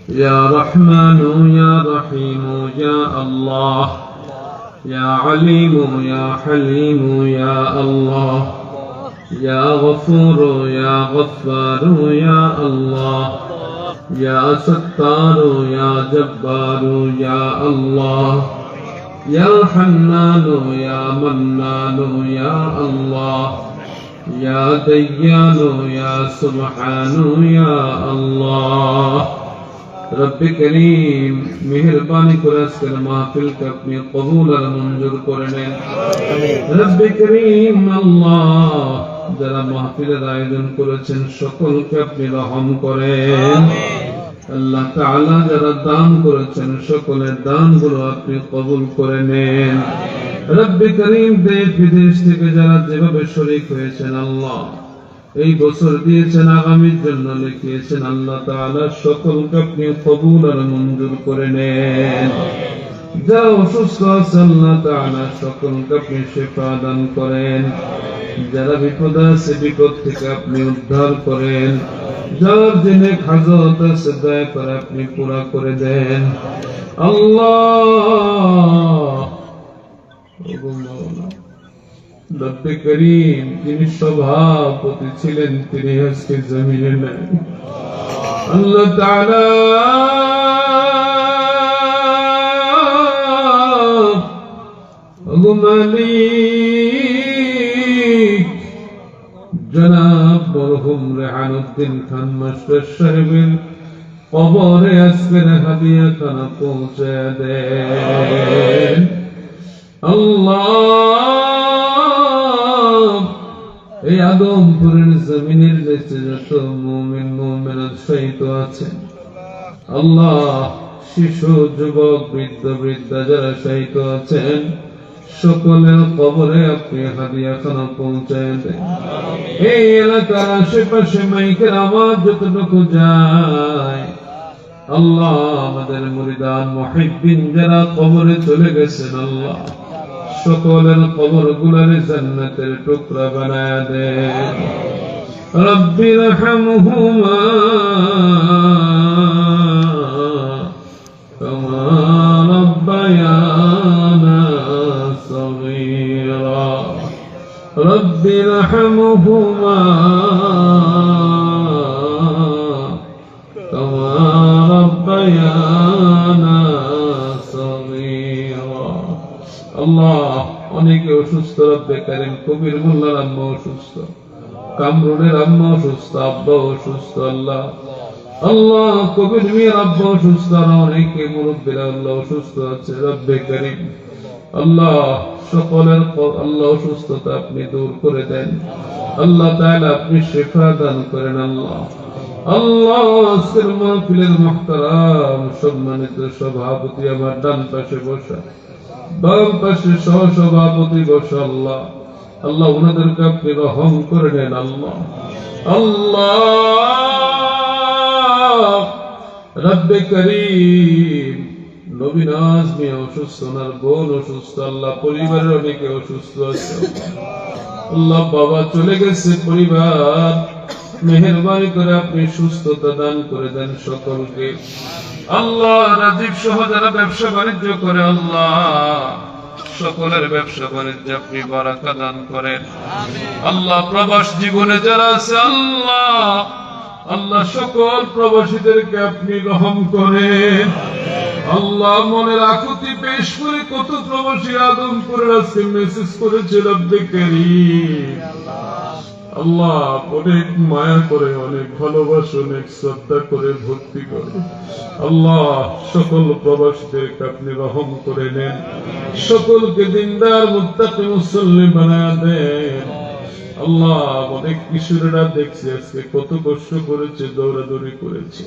يا رحمن يا رحيم يا الله يا عليم يا حليم يا الله يا غفور يا غفار يا الله يا ستار يا جبار يا الله يا حنان يا منان يا الله يا ديان يا سبحان يا الله رب करीम मेहरबानी করে আজকের মাহফিলকে আপনি কবুল আর মঞ্জুর করে নেন রব করিম আল্লাহ যারা মাহফিলের আয়োজন করেছেন সকলকে আপনি রহম করেন আল্লাহ তাআলা যারা দান করেছেন সকলের দানগুলো আপনি কবুল করে নেন রব করিম দেশ বিদেশ থেকে যারা যেভাবে শরীক হয়েছেন আল্লাহ এই বছর দিয়েছেন আগামীর জন্য লিখিয়েছেন আল্লাহ তাআলা সকলকে আপনি কবুল আর মঞ্জুর করে নেন যারা অসুস্থ আছে আল্লাহ তাআলা সকলকে আপনি শিফা দান করেন যারা বিপদে আছে বিপদ থেকে আপনি উদ্ধার করেন যার জন্য হাজত আছে দয়া করে আপনি পুরা করে দেন আল্লাহ রব করিম যিনি সভাপতি ছিলেন তিনি আজকে জমিনে নাই আল্লাহ তাআলা মালিক জনাব মরহুম রেহানুদ্দিন খান মাস্টার সাহেবের কবরে আজকের হাদিয়া খানা পৌঁছে দেন আল্লাহ এই আদমপুরের জমিনের নিচে যত মুমিন মুমিনাত শহীদ আছেন আল্লাহ শিশু যুবক বৃদ্ধ বৃদ্ধা যারা শহীদ আছেন সকলের কবরে আপনি হাদিয়া খানা পৌঁছায় দেন এই এলাকার আশেপাশে মাইকের আওয়াজ যতটুকু যায় আল্লাহ আমাদের মুরিদান মুহিব্বিন যারা কবরে চলে গেছেন আল্লাহ সকলের কবর গুলারে জান্নাতের টুকরা বানায়া দেন রব্বি রহমহুমা কামা রব্বায়ানা সগীরা রব্বি রহমহুমা কামা রব্বায়ানা সগীরা আল্লাহ অনেকে অসুস্থ রব্বে কারীম কবির মোল্লার আম্মা অসুস্থ কামরুনের আম্মা অসুস্থ আব্বা অসুস্থ আল্লাহ আল্লাহ কবির মিয়ার আব্বা অসুস্থ আর অনেকে মুরব্বিরা আল্লাহ অসুস্থ আছে রব্বে কারীম আল্লাহ সকলের আল্লাহ অসুস্থতা আপনি দূর করে দেন আল্লাহ তাআলা আপনি শিফা দান করেন আল্লাহ আল্লাহ আজকের মাহফিলের মুহতারাম সম্মানিত সভাপতি আমার ডান পাশে বসা বাম পাশে সহসভাপতি বসা আল্লাহ আল্লাহ ওনাদেরকে আপনি রহম করে নেন আল্লাহ আল্লাহ রব্বে করিম নবী নাজমি অসুস্থ ওনার বোন অসুস্থ আল্লাহ পরিবারের অনেকে অসুস্থ আছে আল্লাহ বাবা চলে গেছে পরিবার মেহেরবানি করে আপনি সুস্থতা দান করে দেন সকলকে আল্লাহ রাজীব সহ যারা ব্যবসা বাণিজ্য করে আল্লাহ সকলের ব্যবসা বাণিজ্য আপনি বারাকা দান করেন আল্লাহ প্রবাস জীবনে যারা আছে আল্লাহ আল্লাহ সকল প্রবাসীদেরকে আপনি রহম করেন আল্লাহ মনের আকুতি পেশ করে কত প্রবাসী আদমপুরের আজকে মেসেজ করেছে রব্বে কারীম আল্লাহ অনেক মায়া করে অনেক ভালোবাসা অনেক শ্রদ্ধা করে ভক্তি করে আল্লাহ সকল প্রবাসীদেরকে আপনি রহম করে নেন সকলকে দিনদার মুত্তাকি মুসল্লি বানায়া দেন আল্লাহ অনেক কিশোরেরা দেখছি আজকে কত কষ্ট করেছে দৌড়াদৌড়ি করেছে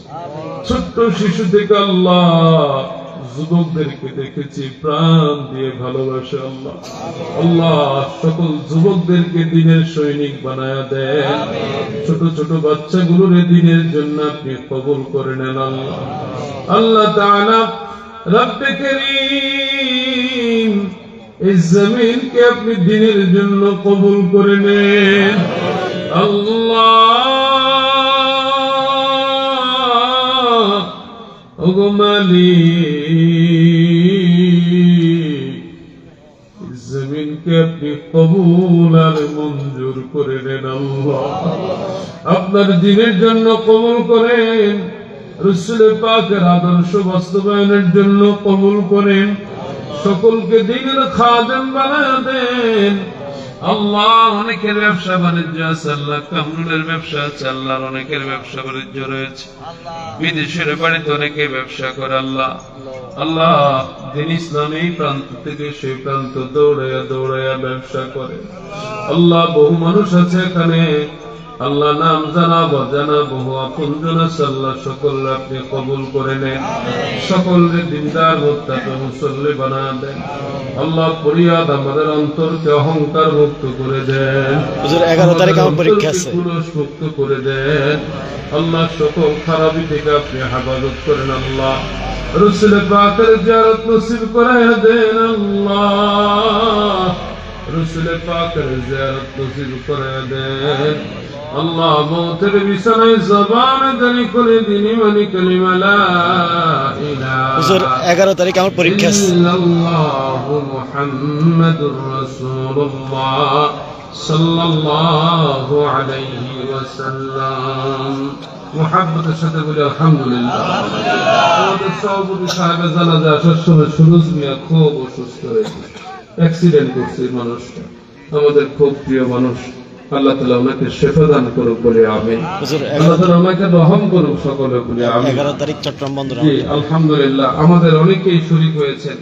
ছোট্ট শিশু থেকে আল্লাহ যুবকদেরকে দেখেছি প্রাণ দিয়ে ভালোবাসে আল্লাহ আল্লাহ সকল যুবকদেরকে দ্বীনের সৈনিক বানায়া দেন ছোট ছোট বাচ্চাগুলোর দ্বীনের জন্য আপনি কবুল করে নেন আল্লাহ আল্লাহ তাআলা রব্বে কারীম এই জমিনকে আপনি দ্বীনের জন্য কবুল করে নেন আল্লাহ ওগো মালিক, জমিনকে আপনি কবুল আর মঞ্জুর করে নেন আল্লাহ। আপনার দিনের জন্য কবুল করেন, রাসূল পাকের আদর্শ বাস্তবায়নের জন্য কবুল করেন, সকলকে দিনের খাদেম বানায় দেন আল্লাহ। অনেকের ব্যবসা বাণিজ্য আছে আল্লাহ, কামরুলের ব্যবসা আছে আল্লাহ, অনেকের ব্যবসা বাণিজ্য রয়েছে, বিদেশের বাড়িতে অনেকে ব্যবসা করে আল্লাহ। আল্লাহ দিন ইসলাম এই প্রান্ত থেকে সেই প্রান্ত দৌড়াইয়া দৌড়াইয়া ব্যবসা করে আল্লাহ। বহু মানুষ আছে এখানে আল্লাহ, নাম জানা বজানা বহু আপনজন আছে আল্লাহ, সকল আপনি কবুল করে নেন, সকলকে দিনদার মুত্তাকি মুসল্লি বানা দেন আল্লাহ। ফরিয়াদ আমাদের অন্তরকে অহংকার মুক্ত করে দেন হুজুর। 11 তারিখ আমার পরীক্ষা আছে, কুলস মুক্ত করে দেন আল্লাহ। সকল খারাপি থেকে আপনি হেফাজত করেন আল্লাহ। রাসূল পাকের জিয়ারত নসিব করে দেন আল্লাহ, রাসূল পাকের জিয়ারত নসিব করে দেন আল্লাহ। মওতের বিছানায় জবান জারি করে দিন মানি কালিমা লা ইলাহা হুজুর 11 তারিখ আমার পরীক্ষা আছে। ইল্লাল্লাহু মুহাম্মাদুর রাসূলুল্লাহ সাল্লাল্লাহু আলাইহি ওয়াসাল্লাম। মুহাব্বতের সাথে বলি আলহামদুলিল্লাহ। আমাদের সভাপতি সাহেবের জানাজা আসার সময় সুরজ মিয়া খুব অসুস্থ হয়েছে, অ্যাক্সিডেন্ট করছে মানুষটা, আমাদের খুব প্রিয় মানুষ। আল্লাহ তাআলা ওনাকে শিফা দান করুক বলে আমিন। আল্লাহ তাআলা ওনাকে রহম করুক সকলে বলে আমিন। 11 তারিখ চট্টগ্রাম বন্দর। জি আলহামদুলিল্লাহ। আমাদের অনেকেই শরীক হয়েছেন,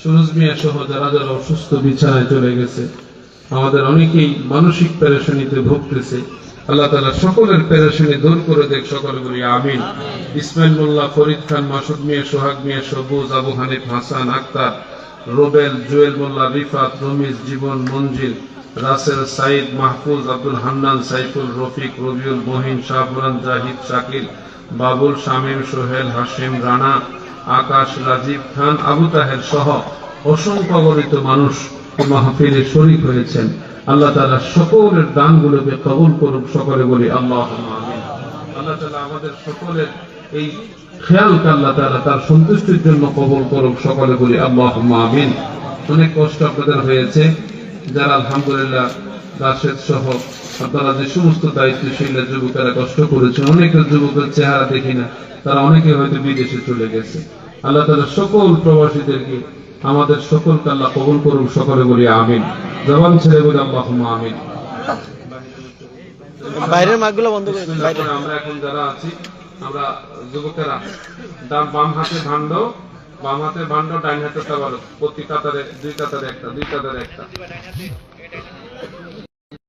সুরজ মিয়া সহ যারা যারা অসুস্থ বিছানায় চলে গেছে, আমাদের অনেকেই মানসিক পেরেশানিতে ভুগতেছে। আল্লাহ তাআলা সকলের পেরেশানি দূর করে দেখ, সকলে বলি আমিন। ইসমাইল মোল্লা, ফরিদ খান, মাসুদ মিয়া, সোহাগ মিয়া, সবুজ, আবু হানিফ, হাসান আক্তার, রোবেল, জুয়েল মোল্লা, রিফাত, রমিজ, জীবন, মঞ্জিল, রাসেল, সাইদ, মাহফুজ, আব্দুল হান্নান, সাইফুল, রফিক, রবিউল, মহিন, শাহপুরান, জাহিদ, শাকিল, বাবুল, শামীম, সোহেল, হাশিম, রানা, আকাশ, রাজীব খান, আবু তাহের সহ অসংখ্য গণিত মানুষ মাহফিলে শরীক হয়েছেন। আল্লাহ তাআলা সকলের দানগুলোকে কবুল করুক, সকলে বলি আল্লাহুম্মা আমিন। আল্লাহ তাআলা আমাদের সকলের এই খেয়ালকে আল্লাহ তাআলা তার সন্তুষ্টির জন্য কবুল করুক, সকলে বলি আল্লাহুম্মা আমিন। অনেক কষ্ট আপনাদের হয়েছে, যারা আলহামদুলিল্লাহ রাশেদ সহ আপনারা যে সমস্ত দায়িত্বশীল যুবকেরা কষ্ট করেছেন, অনেকের যুবকের চেহারা দেখি না, তারা অনেকে হয়তো বিদেশে চলে গেছে। আল্লাহ তাআলা সকল প্রবাসীদেরকে আমাদের সকলকে আল্লাহ কবুল করুন, সকলে বলি আমিন। জবান ছেড়ে বলি আল্লাহুম্মা আমিন। বাইরের মাইকগুলো বন্ধ করে দিন। বাইরে আমরা এখন যারা আছি, আমরা যুবকেরা বাম হাতে ভান্ড, ডাইন হাতে তাবারক, প্রতি কাতারে দুই কাতারে একটা, দুই কাতারে একটা।